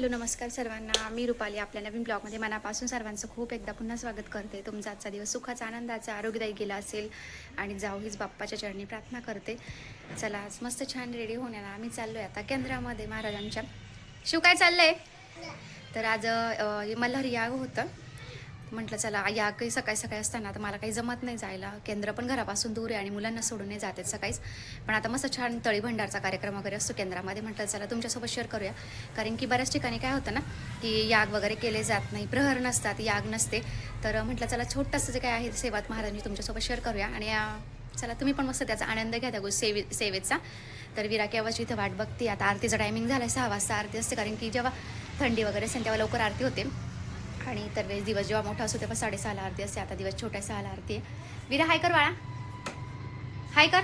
Hello नमस्कार सर्वांना, मी रुपाली आपल्या नवीन ब्लॉगमध्ये मनापासून सर्वांचं खूप एकदा पुन्हा स्वागत करते। तुमचा आजचा दिवस सुखाचा, आनंदाचा, आरोग्यदायी गेला असेल आणि जाऊ हीच बाप्पाच्या चरणी प्रार्थना करते। चला आज मस्त छान रेडी होण्याला आम्ही चाललोय आता केंद्रामध्ये महाराजांच्या। शिव काय चाललंय? तर आज मल्हारी याग होतं, म्हटलं चला याग काही सकाळी सकाळी असताना तर मला काही जमत नाही जायला, केंद्र पण घरापासून दूर आहे आणि मुलांना सोडून नाही जाते सकाळीच। पण आता मस्त छान तळी भंडारचा कार्यक्रम वगैरे असतो केंद्रामध्ये, म्हटलं चला तुमच्यासोबत शेअर करूया। कारण की बऱ्याच ठिकाणी काय होतं ना की याग वगैरे केले जात नाही, प्रहर नसतात, याग नसते, तर म्हटलं चला छोटंसं जे काय आहे सेवात महाराजांची तुमच्यासोबत शेअर करूया। आणि चला तुम्ही पण मस्त त्याचा आनंद घ्या त्या सेवेचा। तर विरा केव्हाची इथं वाट बघते, आता आरतीचा टायमिंग झाला 6 वाजता आरती असते, कारण की जेव्हा थंडी वगैरे असेल तेव्हा लवकर आरती होते आणि तर दिवस जेव्हा मोठा असतो तेव्हा 6:30ला आरती असते। आता दिवस छोटा 6ला आरती आहे। विरा हाय कर बाळा, हाय कर।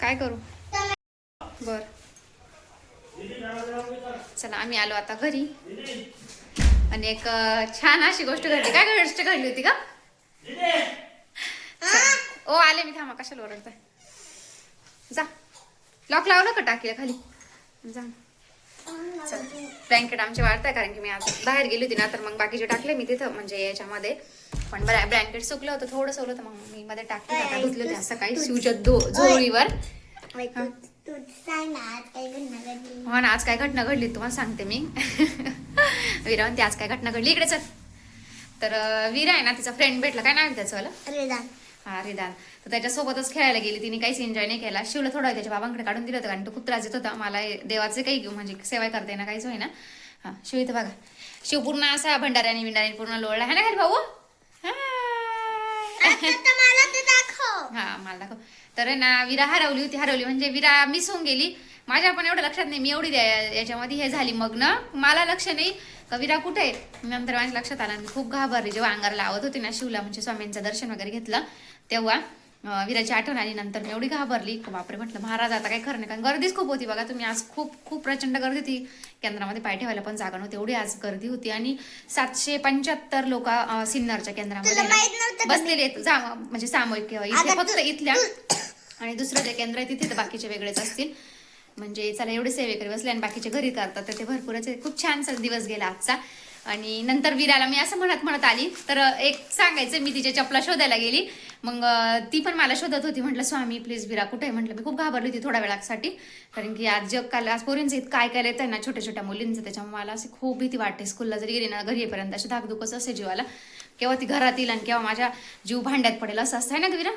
काय करू बर. चला आम्ही आलो आता घरी आणि एक छान अशी गोष्ट घडली. काय गोष्ट घडली होती का? ओ आले मी, थांबा कशाला ओरडताय. जा लॉक लावलं का टाकीला खाली जा. ब्लँकेट आमचे वाढताय कारण की मी आज बाहेर गेली होती ना, तर मग बाकीचे टाकले मी तिथं म्हणजे याच्यामध्ये. पण बरं ब्लँकेट सुकलं होतं थोडंसं ओलं, तर मग मी मध्ये टाकले. आता धुतले होते सकाळी शिवच्या झोळीवर. हो ना, आज काय घटना घडली तुम्हाला सांगते मी. वीरा म्हणते आज काय घटना घडली, इकडे चल. तर वीरा आहे ना, तिचा फ्रेंड भेटला. काय नाव आहे त्याचं वाला? रिदान. हा रिदान. तर त्याच्यासोबतच खेळायला गेली. तिने काहीच एन्जॉय नाही केला. शिवला थोडा त्याच्या बाबांकडे काढून दिलं होतं कारण तो खूप त्रास देत होता. मला देवाचे काही म्हणजे सेवा करता ना काहीच होईना. हा शिव इथं बघा. शिव पूर्ण असा भंडाऱ्याने विंडाऱ्याने पूर्ण लोळला आहे ना खाली भाऊ. हा मला दाखव. तर ना विरा हरवली म्हणजे विरा मिस होऊन गेली. माझ्या पण एवढं लक्षात नाही, मी एवढी याच्यामध्ये हे झाली मग्न, मला लक्ष नाही का विरा कुठे आहे. नंतर माझ्या लक्षात आलं. मी खूप घाबरले जेव्हा अंगाला लावत होते ना शिवला, म्हणजे स्वामींचं दर्शन वगैरे घेतलं तेव्हा विराची आठवण आली. नंतर मी एवढी घाबरली बापरे, म्हटलं महाराज आता काय खरं नाही. कारण गर्दीच खूप होती बघा तुम्ही. आज खूप प्रचंड गर्दी होती. केंद्रामध्ये पाय ठेवायला पण जागा नव्हती, एवढी आज गर्दी होती. आणि 775 लोक सिन्नरच्या केंद्रामध्ये बसलेले म्हणजे सामूहिक इथे फक्त इथल्या, आणि दुसरं जे केंद्र आहे तिथे तर बाकीचे वेगळेच असतील. म्हणजे चला एवढे सेवेकरी बसले आणि बाकीचे घरी करतात, तर ते भरपूरच खूप छानसा दिवस गेला आजचा. आणि नंतर विराला मी असं म्हणत आली. तर एक सांगायचं, मी तिच्या चपला शोधायला गेली. मग ती पण मला शोधत होती. म्हटलं स्वामी प्लीज विरा कुठे आहे. म्हटलं मी खूप घाबरली होती थोड्या वेळासाठी, कारण की आज जग काल आज पोरींचं काय काय येतं ना छोट्या छोट्या मुलींचं, त्याच्यामुळे मला अशी खूप भीती वाटते. स्कूलला जरी गेली ना घरी येईपर्यंत अशी धाकधुकच असे जीवाला, केव्हा ती घरात येईल आणि केव्हा माझ्या जीव भांड्यात पडेल असं असतं ना विरा.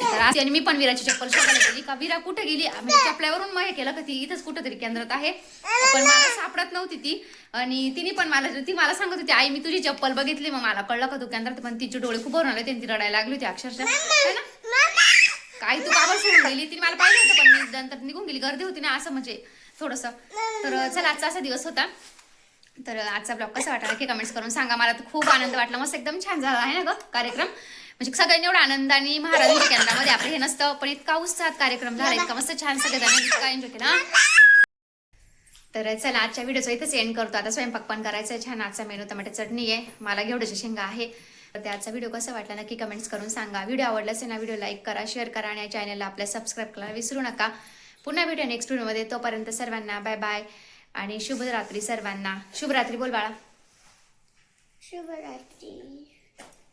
तर आणि मी पण विराची चप्पल शोधायला गेली का विरा कुठे गेली, म्हणजे चपल्यावरून मग हे केलं का ती इथंच कुठंतरी केंद्रात आहे, पण मला सापडत नव्हती ती. आणि तिने पण ती मला सांगत होती आई मी तुझी चप्पल बघितली. मग मला कळलं का तू केंद्रात, पण तिचे डोळे खूप भरून आले होते, ती रडायला लागली होती अक्षरशः. काय तू काबर सोडून गेली, तिने मला पाहिलं होतं पण मी नंतर निघून गेली, गर्दी होती ना असं म्हणजे थोडंसं. तर चला आजचा असा दिवस होता. तर आजचा ब्लॉग कसा वाटला नक्की कमेंट्स करून सांगा. मला तर खूप आनंद वाटला, मस्त एकदम छान झाला आहे ना ग कार्यक्रम. म्हणजे सगळ्यांनी एवढा आनंदाने महाराजांच्या केंद्रामध्ये आपलं हे नसतं, पण इतका उत्साहात कार्यक्रम झाला, इतका मस्त छान सगळ्यांनी इतका एन्जॉय केला. तर चला आजच्या व्हिडिओचा इथेच एंड करतो. आता स्वयंपाक पण करायचा आहे. छान आजचा मेनू टमाटे चटणी आहे, मला घेवड्याच्या शेंगा आहे. तर त्याचा व्हिडिओ कसा वाटला नक्की कमेंट्स करून सांगा. व्हिडिओ आवडला असेल ना व्हिडिओ लाईक करा, शेअर करा आणि या चॅनलला आपल्या सबस्क्राईब करायला विसरू नका. पुन्हा व्हिडिओ नेक्स्ट व्हिडिओमध्ये. तोपर्यंत सर्वांना बाय बाय आणि शुभरात्री सर्वांना. शुभरात्री बोल बाळा. शुभरात्री.